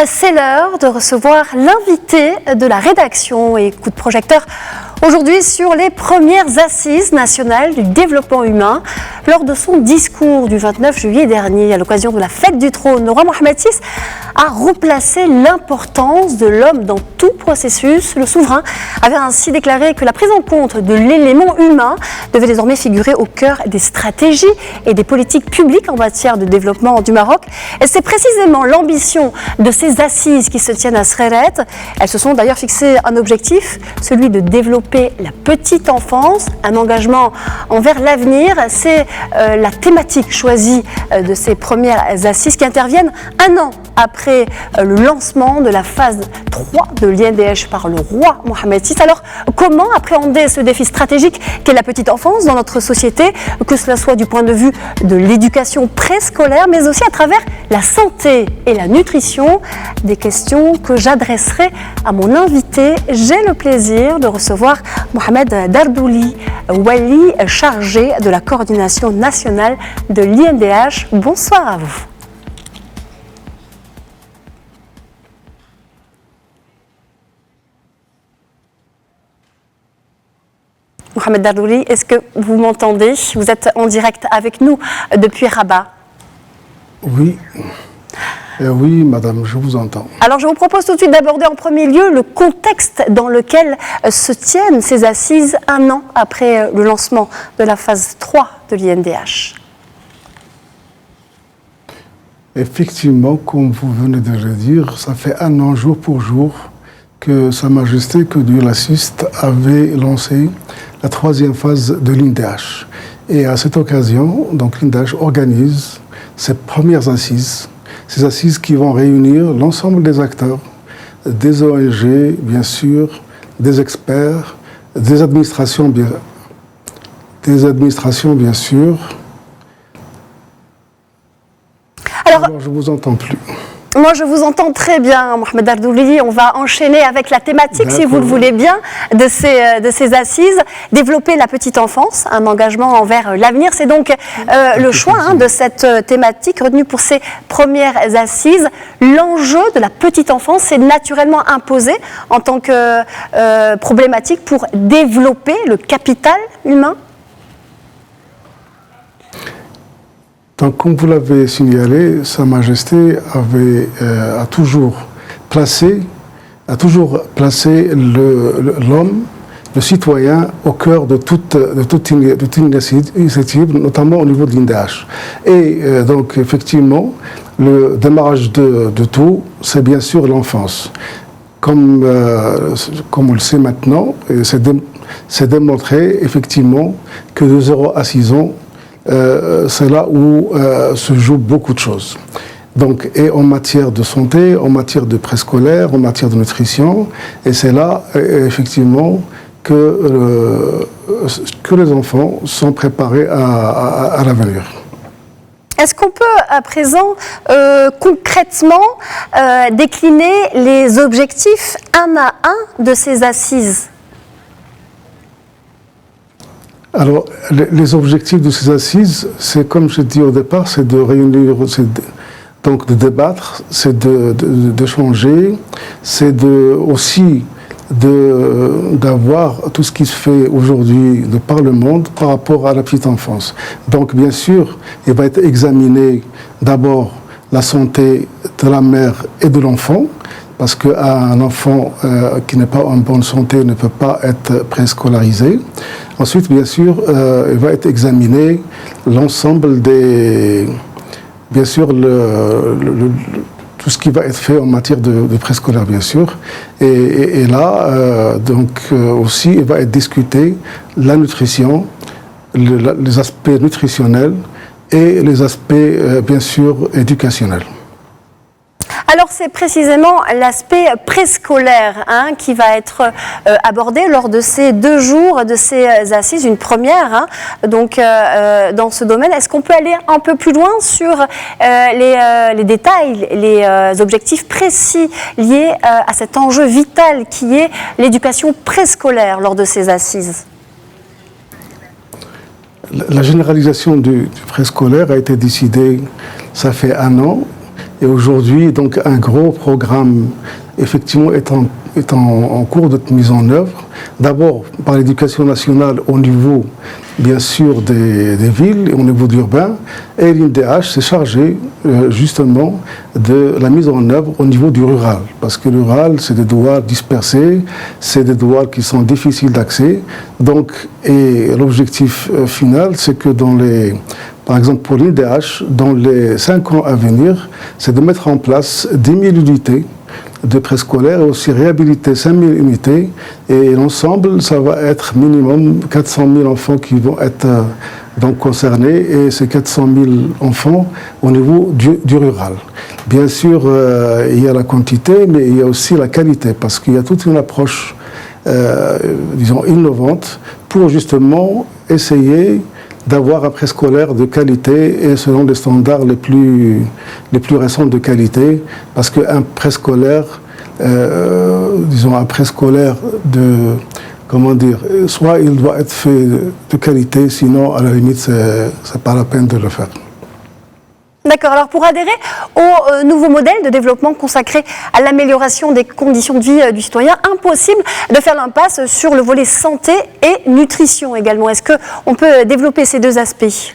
c'est l'heure de recevoir l'invité de la rédaction et coup de projecteur aujourd'hui sur les premières assises nationales du développement humain. Lors de son discours du 29 juillet dernier, à l'occasion de la fête du trône, le roi Mohamed VI a replacé l'importance de l'homme dans tout processus. Le souverain avait ainsi déclaré que la prise en compte de l'élément humain devait désormais figurer au cœur des stratégies et des politiques publiques en matière de développement du Maroc. Et c'est précisément l'ambition de ces assises qui se tiennent à Sreret. Elles se sont d'ailleurs fixées un objectif, celui de développer la petite enfance, un engagement envers l'avenir. C'est la thématique choisie de ces premières assises qui interviennent un an après le lancement de la phase 3 de l'INDH par le roi Mohamed VI. Alors, comment appréhender ce défi stratégique qu'est la petite enfance dans notre société, que cela soit du point de vue de l'éducation préscolaire, mais aussi à travers la santé et la nutrition? Des questions que j'adresserai à mon invité. J'ai le plaisir de recevoir Mohamed Dardouli Wali, chargé de la coordination nationale de l'INDH. Bonsoir à vous. Mohamed Dardouli, est-ce que vous m'entendez? Vous êtes en direct avec nous depuis Rabat. Oui. Oui, madame, je vous entends. Alors, je vous propose tout de suite d'aborder en premier lieu le contexte dans lequel se tiennent ces assises un an après le lancement de la phase 3 de l'INDH. Effectivement, comme vous venez de le dire, ça fait un an jour pour jour que Sa Majesté, que Dieu l'assiste, avait lancé la troisième phase de l'INDH. Et à cette occasion, donc l'INDH organise ses premières assises, ces assises qui vont réunir l'ensemble des acteurs, des ONG, bien sûr, des experts, des administrations, bien sûr. Alors, je ne vous entends plus. Moi, je vous entends très bien, Mohamed Dardouli. On va enchaîner avec la thématique, si vous le voulez bien, de ces assises. Développer la petite enfance, un engagement envers l'avenir. C'est donc le choix de cette thématique retenue pour ces premières assises. L'enjeu de la petite enfance s'est naturellement imposé en tant que problématique pour développer le capital humain. Donc, comme vous l'avez signalé, Sa Majesté a toujours placé l'homme, le citoyen, au cœur de toute initiative, notamment au niveau de l'INDH. Et donc, effectivement, le démarrage de tout, c'est bien sûr l'enfance. Comme on le sait maintenant, c'est démontré effectivement que de 0 à 6 ans, c'est là où se jouent beaucoup de choses. Donc, et en matière de santé, en matière de préscolaire, en matière de nutrition, et c'est là, effectivement, que les enfants sont préparés à l'avenir. Est-ce qu'on peut à présent concrètement décliner les objectifs un à un de ces assises ? Alors, les objectifs de ces assises, c'est comme je dis au départ, c'est de réunir, donc de débattre, c'est d'échanger, c'est aussi d'avoir tout ce qui se fait aujourd'hui de par le monde par rapport à la petite enfance. Donc, bien sûr, il va être examiné d'abord la santé de la mère et de l'enfant, parce qu'un enfant qui n'est pas en bonne santé ne peut pas être préscolarisé. Ensuite, bien sûr, il va être examiné l'ensemble bien sûr, tout ce qui va être fait en matière de préscolaire, bien sûr. Et là, aussi, il va être discuté la nutrition, les aspects nutritionnels et les aspects, bien sûr, éducationnels. Alors c'est précisément l'aspect préscolaire qui va être abordé lors de ces 2 jours de ces assises, une première donc dans ce domaine. Est-ce qu'on peut aller un peu plus loin sur les détails, les objectifs précis liés à cet enjeu vital qui est l'éducation préscolaire lors de ces assises ? La généralisation du préscolaire a été décidée, ça fait 1 an. Et aujourd'hui, donc, un gros programme, effectivement, est en cours de mise en œuvre. D'abord, par l'éducation nationale au niveau, bien sûr, des villes et au niveau d'urbain. Et l'INDH s'est chargé, justement, de la mise en œuvre au niveau du rural. Parce que le rural, c'est des douars dispersés, c'est des douars qui sont difficiles d'accès. Donc, et l'objectif final, c'est que par exemple, pour l'INDH, dans les 5 ans à venir, c'est de mettre en place 10 000 unités de préscolaires et aussi réhabiliter 5 000 unités. Et l'ensemble, ça va être minimum 400 000 enfants qui vont être donc concernés, et ces 400 000 enfants au niveau du rural. Bien sûr, il y a la quantité, mais il y a aussi la qualité, parce qu'il y a toute une approche, disons, innovante pour justement essayer d'avoir un préscolaire de qualité et selon les standards les plus récents de qualité, parce qu'un préscolaire, disons un préscolaire de, comment dire, soit il doit être fait de qualité, sinon à la limite c'est pas la peine de le faire. D'accord. Alors pour adhérer au nouveau modèle de développement consacré à l'amélioration des conditions de vie du citoyen, impossible de faire l'impasse sur le volet santé et nutrition également. Est-ce qu'on peut développer ces deux aspects ?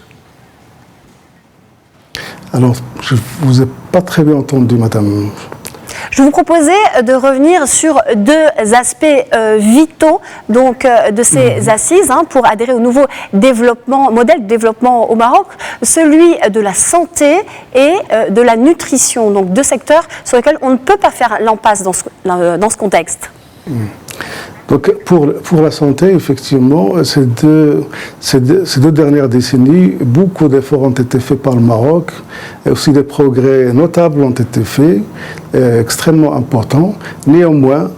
Alors, je ne vous ai pas très bien entendu, madame. Je vous proposais de revenir sur deux aspects vitaux donc, de ces assises pour adhérer au nouveau modèle de développement au Maroc, celui de la santé et de la nutrition, donc deux secteurs sur lesquels on ne peut pas faire l'impasse dans ce contexte. Donc pour la santé, effectivement, ces deux dernières décennies, beaucoup d'efforts ont été faits par le Maroc, et aussi des progrès notables ont été faits, extrêmement importants. Néanmoins,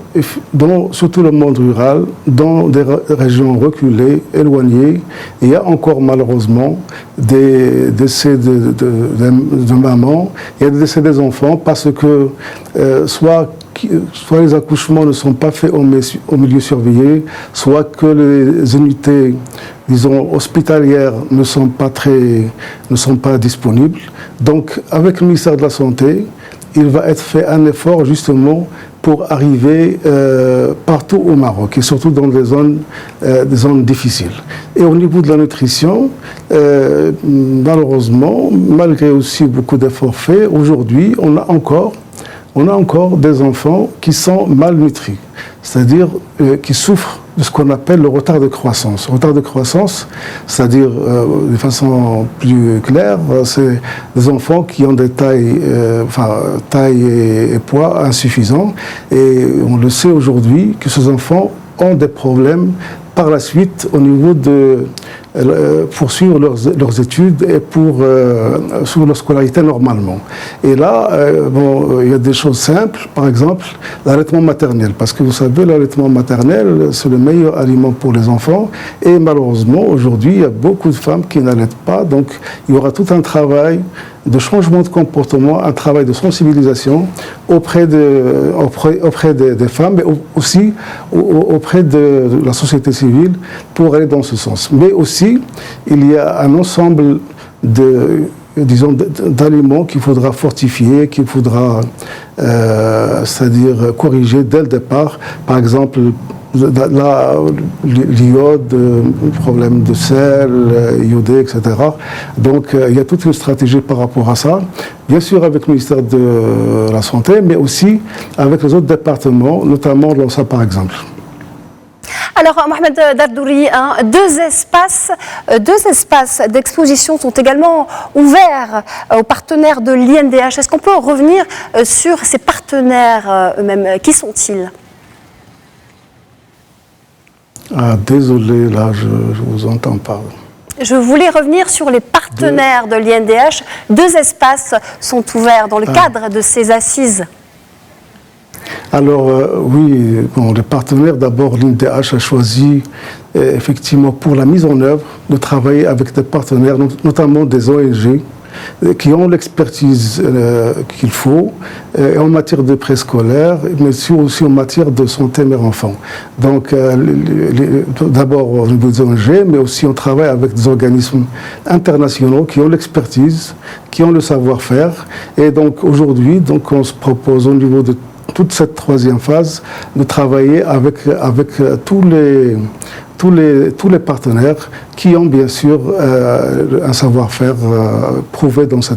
surtout le monde rural, dans des régions reculées, éloignées, il y a encore malheureusement des décès de mamans, il y a des décès des enfants parce que soit les accouchements ne sont pas faits au milieu surveillé, soit que les unités, disons, hospitalières ne sont pas disponibles. Donc, avec le ministère de la Santé, il va être fait un effort justement pour arriver partout au Maroc et surtout dans des zones difficiles. Et au niveau de la nutrition, malheureusement, malgré aussi beaucoup d'efforts faits, aujourd'hui, on a encore des enfants qui sont malnutris, c'est-à-dire qui souffrent de ce qu'on appelle le retard de croissance. Retard de croissance, c'est-à-dire de façon plus claire, c'est des enfants qui ont des tailles et poids insuffisants. Et on le sait aujourd'hui que ces enfants ont des problèmes par la suite au niveau de poursuivre leurs études et pour suivre leur scolarité normalement. Et là, il y a des choses simples, par exemple l'allaitement maternel, parce que vous savez, l'allaitement maternel, c'est le meilleur aliment pour les enfants, et malheureusement, aujourd'hui, il y a beaucoup de femmes qui n'allaitent pas, donc il y aura tout un travail de changement de comportement, un travail de sensibilisation auprès des femmes, mais aussi auprès de la société civile pour aller dans ce sens. Mais aussi, il y a un ensemble d'aliments qu'il faudra fortifier, qu'il faudra, c'est-à-dire corriger dès le départ. Par exemple, l'iode, problème de sel, iodé, etc. Donc il y a toute une stratégie par rapport à ça. Bien sûr avec le ministère de la Santé, mais aussi avec les autres départements, notamment l'ONSA par exemple. Alors, Mohamed Dardouri, deux espaces d'exposition sont également ouverts aux partenaires de l'INDH. Est-ce qu'on peut revenir sur ces partenaires eux-mêmes? Qui sont-ils? Désolé, là, je ne vous entends pas. Je voulais revenir sur les partenaires de l'INDH. Deux espaces sont ouverts dans le cadre de ces assises. Alors, oui, les partenaires, d'abord, l'INDH a choisi, effectivement, pour la mise en œuvre, de travailler avec des partenaires, notamment des ONG, qui ont l'expertise qu'il faut en matière de préscolaire, mais aussi en matière de santé mère-enfant. Donc, d'abord au niveau des ONG, mais aussi on travaille avec des organismes internationaux qui ont l'expertise, qui ont le savoir-faire. Et donc, aujourd'hui, on se propose au niveau de toute cette troisième phase de travailler avec tous les partenaires qui ont bien sûr un savoir-faire prouvé dans ces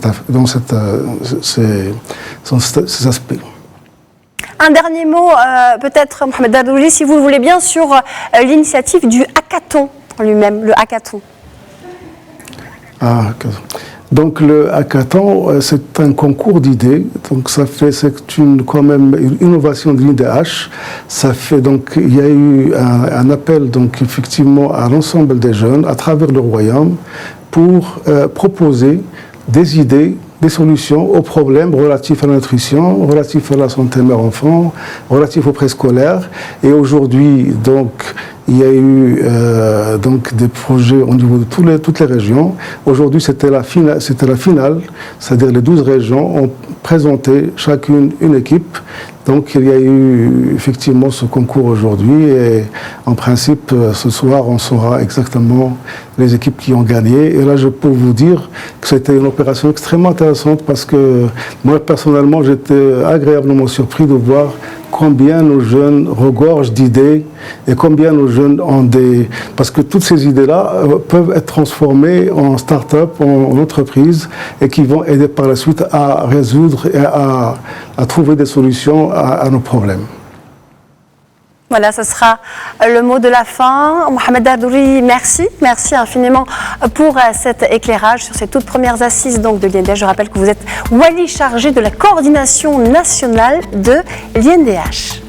aspects. Un dernier mot, peut-être, Mohamed Dardouri, si vous le voulez bien, sur l'initiative du hackathon lui-même, le hackathon. Donc le hackathon, c'est un concours d'idées. Donc c'est quand même une innovation de l'INDH. Donc il y a eu un appel donc effectivement à l'ensemble des jeunes à travers le royaume pour proposer des idées, des solutions aux problèmes relatifs à la nutrition, relatifs à la santé mère-enfant, relatifs au préscolaire. Et aujourd'hui, donc, il y a eu donc des projets au niveau de toutes les régions. Aujourd'hui, c'était la finale, c'est-à-dire les 12 régions ont présenté chacune une équipe. Donc il y a eu effectivement ce concours aujourd'hui et en principe ce soir on saura exactement les équipes qui ont gagné. Et là je peux vous dire que c'était une opération extrêmement intéressante parce que moi personnellement j'étais agréablement surpris de voir combien nos jeunes regorgent d'idées et combien nos jeunes ont parce que toutes ces idées-là peuvent être transformées en start-up, en entreprise et qui vont aider par la suite à résoudre et à trouver des solutions à nos problèmes. Voilà, ce sera le mot de la fin. Mohamed Dardouri, merci infiniment pour cet éclairage sur ces toutes premières assises donc, de l'INDH. Je rappelle que vous êtes Wali chargé de la coordination nationale de l'INDH.